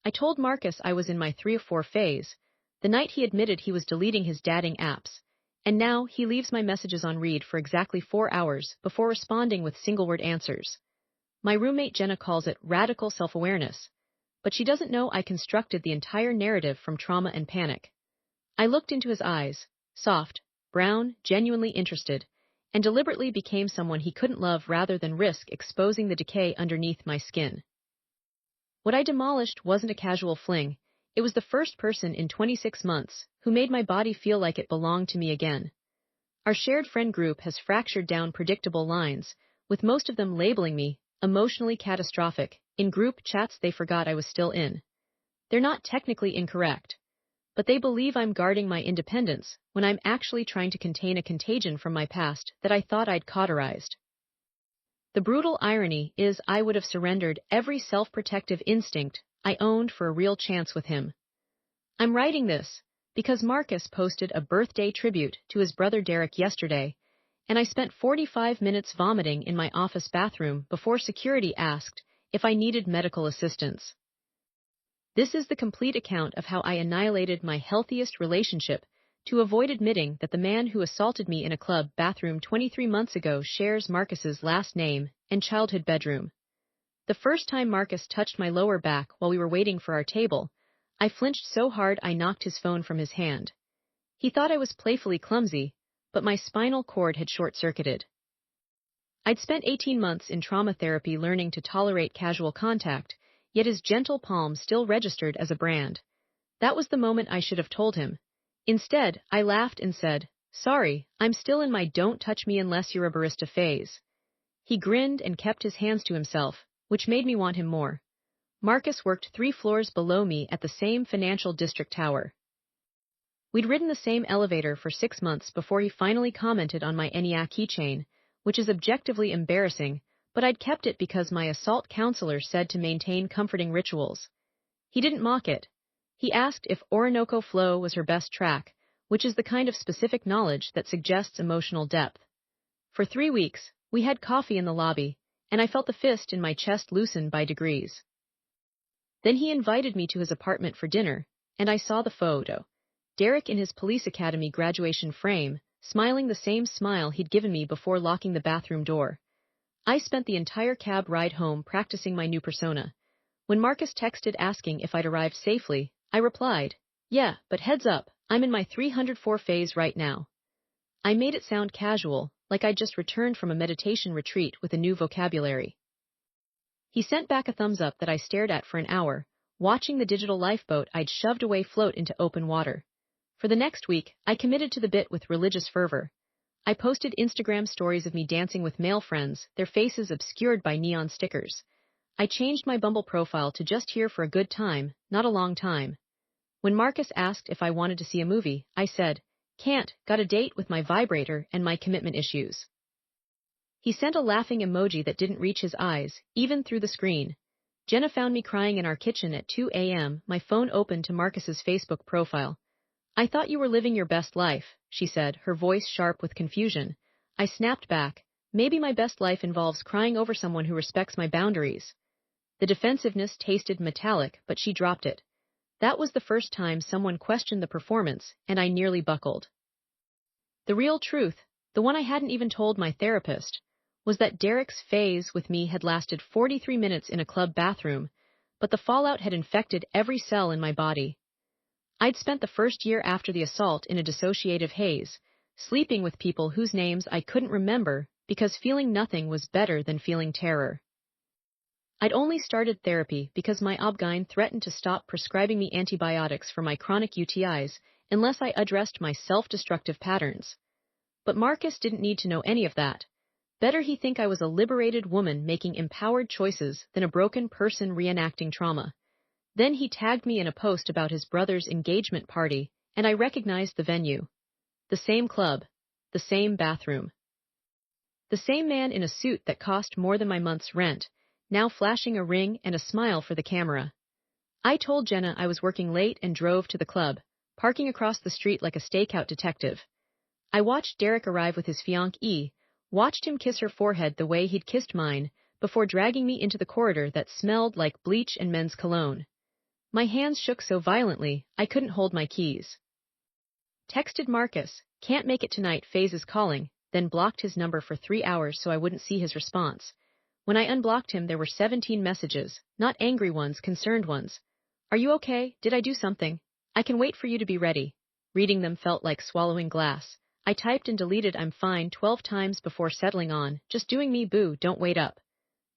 I told Marcus I was in my 3 or 4 phase, the night he admitted he was deleting his dating apps, and now he leaves my messages on read for exactly 4 hours before responding with single-word answers. My roommate Jenna calls it radical self-awareness, but she doesn't know I constructed the entire narrative from trauma and panic. I looked into his eyes, soft, brown, genuinely interested, and deliberately became someone he couldn't love rather than risk exposing the decay underneath my skin. What I demolished wasn't a casual fling, it was the first person in 26 months who made my body feel like it belonged to me again. Our shared friend group has fractured down predictable lines, with most of them labeling me emotionally catastrophic in group chats they forgot I was still in. They're not technically incorrect, but they believe I'm guarding my independence when I'm actually trying to contain a contagion from my past that I thought I'd cauterized. The brutal irony is I would have surrendered every self-protective instinct I owned for a real chance with him. I'm writing this because Marcus posted a birthday tribute to his brother Derek yesterday, and I spent 45 minutes vomiting in my office bathroom before security asked if I needed medical assistance. This is the complete account of how I annihilated my healthiest relationship to avoid admitting that the man who assaulted me in a club bathroom 23 months ago shares Marcus's last name and childhood bedroom. The first time Marcus touched my lower back while we were waiting for our table, I flinched so hard I knocked his phone from his hand. He thought I was playfully clumsy, but my spinal cord had short-circuited. I'd spent 18 months in trauma therapy learning to tolerate casual contact, yet his gentle palm still registered as a brand. That was the moment I should have told him. Instead, I laughed and said, "Sorry, I'm still in my don't touch me unless you're a barista phase." He grinned and kept his hands to himself, which made me want him more. Marcus worked 3 floors below me at the same financial district tower. We'd ridden the same elevator for 6 months before he finally commented on my ENIAC keychain, which is objectively embarrassing, but I'd kept it because my assault counselor said to maintain comforting rituals. He didn't mock it. He asked if Orinoco Flow was her best track, which is the kind of specific knowledge that suggests emotional depth. For 3 weeks, we had coffee in the lobby, and I felt the fist in my chest loosen by degrees. Then he invited me to his apartment for dinner, and I saw the photo. Derek in his police academy graduation frame, smiling the same smile he'd given me before locking the bathroom door. I spent the entire cab ride home practicing my new persona. When Marcus texted asking if I'd arrived safely, I replied, "Yeah, but heads up, I'm in my 304 phase right now." I made it sound casual, like I'd just returned from a meditation retreat with a new vocabulary. He sent back a thumbs up that I stared at for an hour, watching the digital lifeboat I'd shoved away float into open water. For the next week, I committed to the bit with religious fervor. I posted Instagram stories of me dancing with male friends, their faces obscured by neon stickers. I changed my Bumble profile to just here for a good time, not a long time. When Marcus asked if I wanted to see a movie, I said, "Can't, got a date with my vibrator and my commitment issues." He sent a laughing emoji that didn't reach his eyes, even through the screen. Jenna found me crying in our kitchen at 2 a.m., my phone open to Marcus's Facebook profile. "I thought you were living your best life," she said, her voice sharp with confusion. I snapped back, "Maybe my best life involves crying over someone who respects my boundaries." The defensiveness tasted metallic, but she dropped it. That was the first time someone questioned the performance, and I nearly buckled. The real truth, the one I hadn't even told my therapist, was that Derek's phase with me had lasted 43 minutes in a club bathroom, but the fallout had infected every cell in my body. I'd spent the first year after the assault in a dissociative haze, sleeping with people whose names I couldn't remember because feeling nothing was better than feeling terror. I'd only started therapy because my OB-GYN threatened to stop prescribing me antibiotics for my chronic UTIs unless I addressed my self-destructive patterns. But Marcus didn't need to know any of that. Better he think I was a liberated woman making empowered choices than a broken person reenacting trauma. Then he tagged me in a post about his brother's engagement party, and I recognized the venue. The same club. The same bathroom. The same man in a suit that cost more than my month's rent, now flashing a ring and a smile for the camera. I told Jenna I was working late and drove to the club, parking across the street like a stakeout detective. I watched Derek arrive with his fiancée, watched him kiss her forehead the way he'd kissed mine, before dragging me into the corridor that smelled like bleach and men's cologne. My hands shook so violently, I couldn't hold my keys. Texted Marcus, can't make it tonight, Faze is calling, then blocked his number for 3 hours so I wouldn't see his response. When I unblocked him, there were 17 messages, not angry ones, concerned ones. Are you okay? Did I do something? I can wait for you to be ready. Reading them felt like swallowing glass. I typed and deleted I'm fine 12 times before settling on, just doing me boo, don't wait up.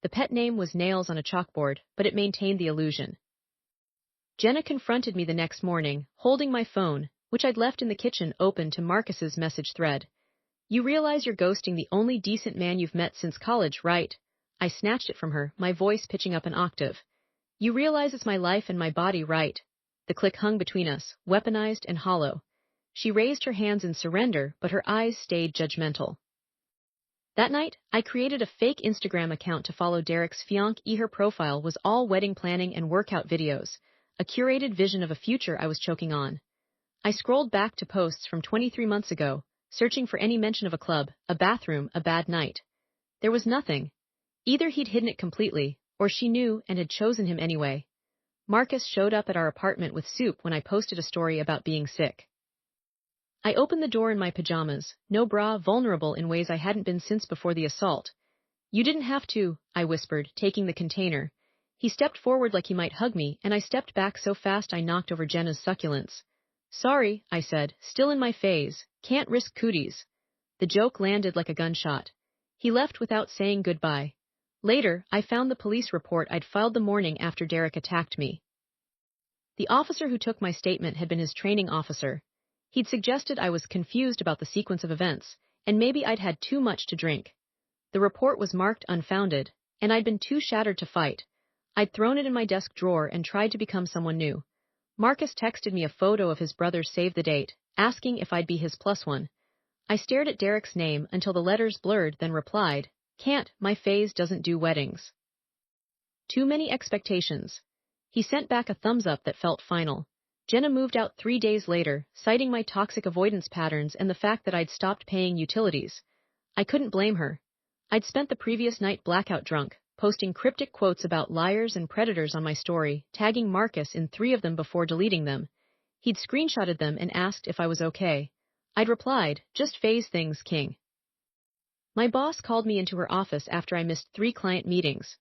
The pet name was nails on a chalkboard, but it maintained the illusion. Jenna confronted me the next morning, holding my phone, which I'd left in the kitchen, open to Marcus's message thread. You realize you're ghosting the only decent man you've met since college, right? I snatched it from her, my voice pitching up an octave. You realize it's my life and my body, right? The click hung between us, weaponized and hollow. She raised her hands in surrender, but her eyes stayed judgmental. That night, I created a fake Instagram account to follow Derek's fiancée. Her profile was all wedding planning and workout videos, a curated vision of a future I was choking on. I scrolled back to posts from 23 months ago, searching for any mention of a club, a bathroom, a bad night. There was nothing. Either he'd hidden it completely, or she knew and had chosen him anyway. Marcus showed up at our apartment with soup when I posted a story about being sick. I opened the door in my pajamas, no bra, vulnerable in ways I hadn't been since before the assault. You didn't have to, I whispered, taking the container. He stepped forward like he might hug me, and I stepped back so fast I knocked over Jenna's succulents. Sorry, I said, still in my phase, can't risk cooties. The joke landed like a gunshot. He left without saying goodbye. Later, I found the police report I'd filed the morning after Derek attacked me. The officer who took my statement had been his training officer. He'd suggested I was confused about the sequence of events, and maybe I'd had too much to drink. The report was marked unfounded, and I'd been too shattered to fight. I'd thrown it in my desk drawer and tried to become someone new. Marcus texted me a photo of his brother's save the date, asking if I'd be his +1. I stared at Derek's name until the letters blurred, then replied, can't, my phase doesn't do weddings. Too many expectations. He sent back a thumbs up that felt final. Jenna moved out 3 days later, citing my toxic avoidance patterns and the fact that I'd stopped paying utilities. I couldn't blame her. I'd spent the previous night blackout drunk, posting cryptic quotes about liars and predators on my story, tagging Marcus in 3 of them before deleting them. He'd screenshotted them and asked if I was okay. I'd replied, just phase things, king. My boss called me into her office after I missed 3 client meetings.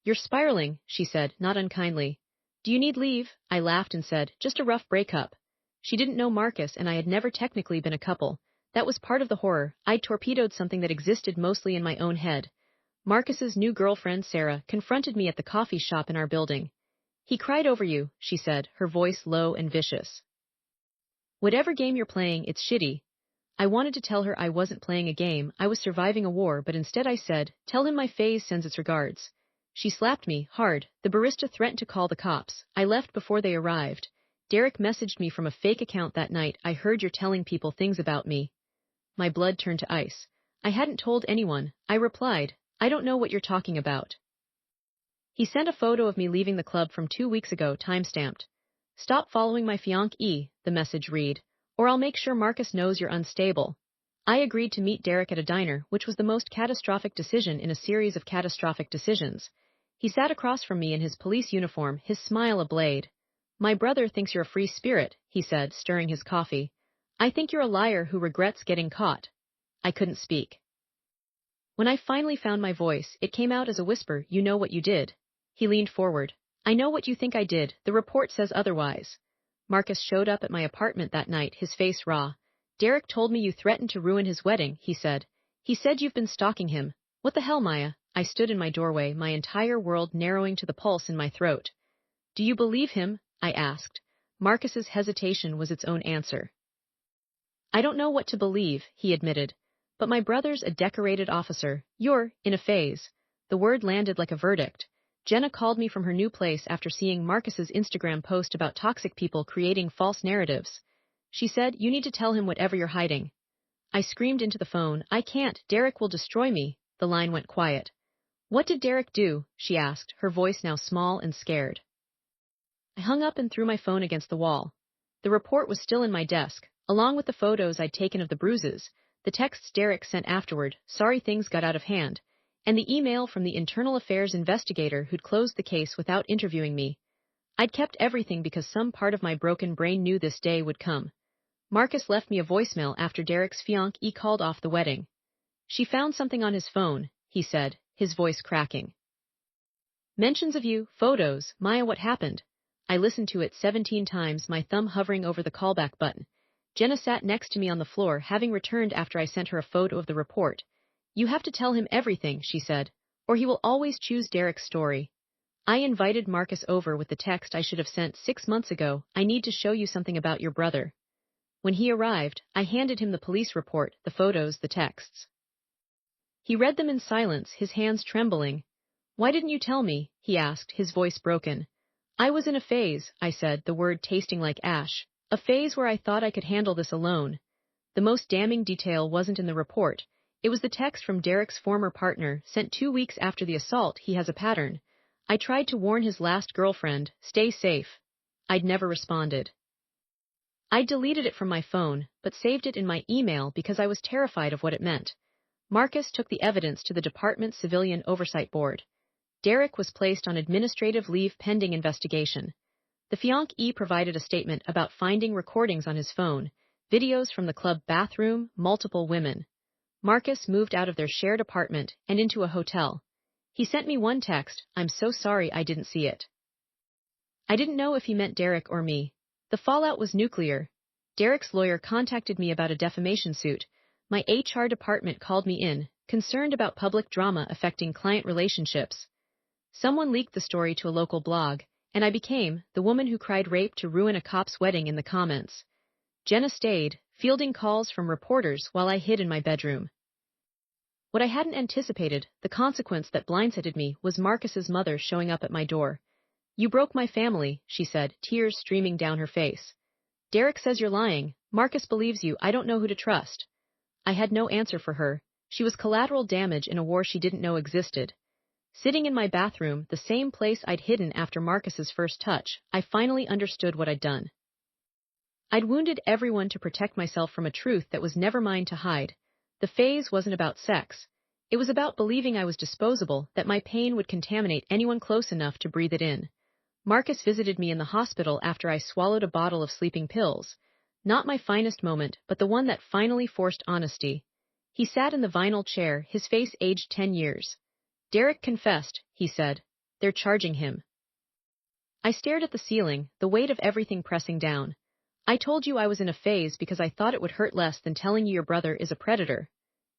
You're spiraling, she said, not unkindly. Do you need leave? I laughed and said, just a rough breakup. She didn't know Marcus and I had never technically been a couple. That was part of the horror. I'd torpedoed something that existed mostly in my own head. Marcus's new girlfriend, Sarah, confronted me at the coffee shop in our building. He cried over you, she said, her voice low and vicious. Whatever game you're playing, it's shitty. I wanted to tell her I wasn't playing a game, I was surviving a war, but instead I said, tell him my phase sends its regards. She slapped me, hard. The barista threatened to call the cops. I left before they arrived. Derek messaged me from a fake account that night. I heard you're telling people things about me. My blood turned to ice. I hadn't told anyone. I replied, I don't know what you're talking about. He sent a photo of me leaving the club from 2 weeks ago, timestamped. Stop following my fiancée, the message read, or I'll make sure Marcus knows you're unstable. I agreed to meet Derek at a diner, which was the most catastrophic decision in a series of catastrophic decisions. He sat across from me in his police uniform, his smile a blade. My brother thinks you're a free spirit, he said, stirring his coffee. I think you're a liar who regrets getting caught. I couldn't speak. When I finally found my voice, it came out as a whisper, you know what you did. He leaned forward. I know what you think I did, the report says otherwise. Marcus showed up at my apartment that night, his face raw. Derek told me you threatened to ruin his wedding, he said. He said you've been stalking him. What the hell, Maya? I stood in my doorway, my entire world narrowing to the pulse in my throat. Do you believe him? I asked. Marcus's hesitation was its own answer. I don't know what to believe, he admitted. But my brother's a decorated officer. You're in a phase. The word landed like a verdict. Jenna called me from her new place after seeing Marcus's Instagram post about toxic people creating false narratives. She said, you need to tell him whatever you're hiding. I screamed into the phone, I can't, Derek will destroy me. The line went quiet. What did Derek do? She asked, her voice now small and scared. I hung up and threw my phone against the wall. The report was still in my desk, along with the photos I'd taken of the bruises, the texts Derek sent afterward, sorry things got out of hand, and the email from the internal affairs investigator who'd closed the case without interviewing me. I'd kept everything because some part of my broken brain knew this day would come. Marcus left me a voicemail after Derek's fiancée called off the wedding. She found something on his phone, he said, his voice cracking. Mentions of you, photos, Maya, what happened? I listened to it 17 times, my thumb hovering over the callback button. Jenna sat next to me on the floor, having returned after I sent her a photo of the report. You have to tell him everything, she said, or he will always choose Derek's story. I invited Marcus over with the text I should have sent 6 months ago. I need to show you something about your brother. When he arrived, I handed him the police report, the photos, the texts. He read them in silence, his hands trembling. Why didn't you tell me? He asked, his voice broken. I was in a phase, I said, the word tasting like ash. A phase where I thought I could handle this alone. The most damning detail wasn't in the report. It was the text from Derek's former partner, sent 2 weeks after the assault. He has a pattern. I tried to warn his last girlfriend, stay safe. I'd never responded. I deleted it from my phone, but saved it in my email because I was terrified of what it meant. Marcus took the evidence to the Department's Civilian Oversight Board. Derek was placed on administrative leave pending investigation. The fiancé provided a statement about finding recordings on his phone, videos from the club bathroom, multiple women. Marcus moved out of their shared apartment and into a hotel. He sent me one text, I'm so sorry I didn't see it. I didn't know if he meant Derek or me. The fallout was nuclear. Derek's lawyer contacted me about a defamation suit. My HR department called me in, concerned about public drama affecting client relationships. Someone leaked the story to a local blog, and I became the woman who cried rape to ruin a cop's wedding in the comments. Jenna stayed, fielding calls from reporters while I hid in my bedroom. What I hadn't anticipated, the consequence that blindsided me, was Marcus's mother showing up at my door. You broke my family, she said, tears streaming down her face. Derek says you're lying. Marcus believes you. I don't know who to trust. I had no answer for her. She was collateral damage in a war she didn't know existed. Sitting in my bathroom, the same place I'd hidden after Marcus's first touch, I finally understood what I'd done. I'd wounded everyone to protect myself from a truth that was never mine to hide. The phase wasn't about sex. It was about believing I was disposable, that my pain would contaminate anyone close enough to breathe it in. Marcus visited me in the hospital after I swallowed a bottle of sleeping pills. Not my finest moment, but the one that finally forced honesty. He sat in the vinyl chair, his face aged 10 years. Derek confessed, he said. They're charging him. I stared at the ceiling, the weight of everything pressing down. I told you I was in a phase because I thought it would hurt less than telling you your brother is a predator.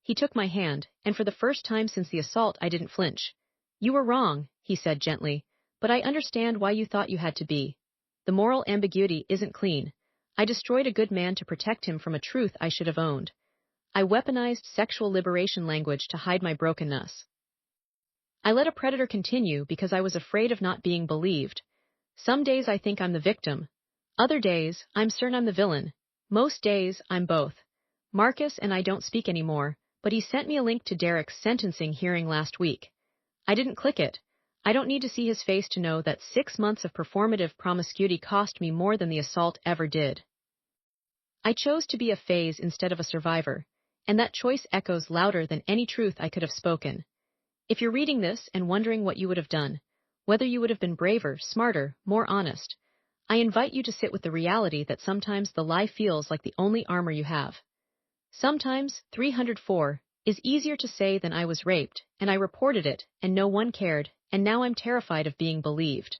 He took my hand, and for the first time since the assault I didn't flinch. You were wrong, he said gently, but I understand why you thought you had to be. The moral ambiguity isn't clean. I destroyed a good man to protect him from a truth I should have owned. I weaponized sexual liberation language to hide my brokenness. I let a predator continue because I was afraid of not being believed. Some days I think I'm the victim. Other days, I'm certain I'm the villain. Most days, I'm both. Marcus and I don't speak anymore, but he sent me a link to Derek's sentencing hearing last week. I didn't click it. I don't need to see his face to know that 6 months of performative promiscuity cost me more than the assault ever did. I chose to be a phase instead of a survivor, and that choice echoes louder than any truth I could have spoken. If you're reading this and wondering what you would have done, whether you would have been braver, smarter, more honest, I invite you to sit with the reality that sometimes the lie feels like the only armor you have. Sometimes, 304, is easier to say than I was raped, and I reported it, and no one cared, and now I'm terrified of being believed.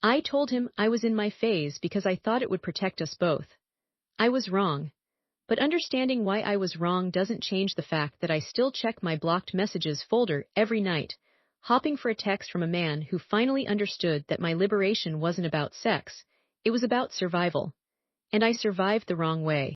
I told him I was in my phase because I thought it would protect us both. I was wrong. But understanding why I was wrong doesn't change the fact that I still check my blocked messages folder every night, hopping for a text from a man who finally understood that my liberation wasn't about sex, it was about survival. And I survived the wrong way.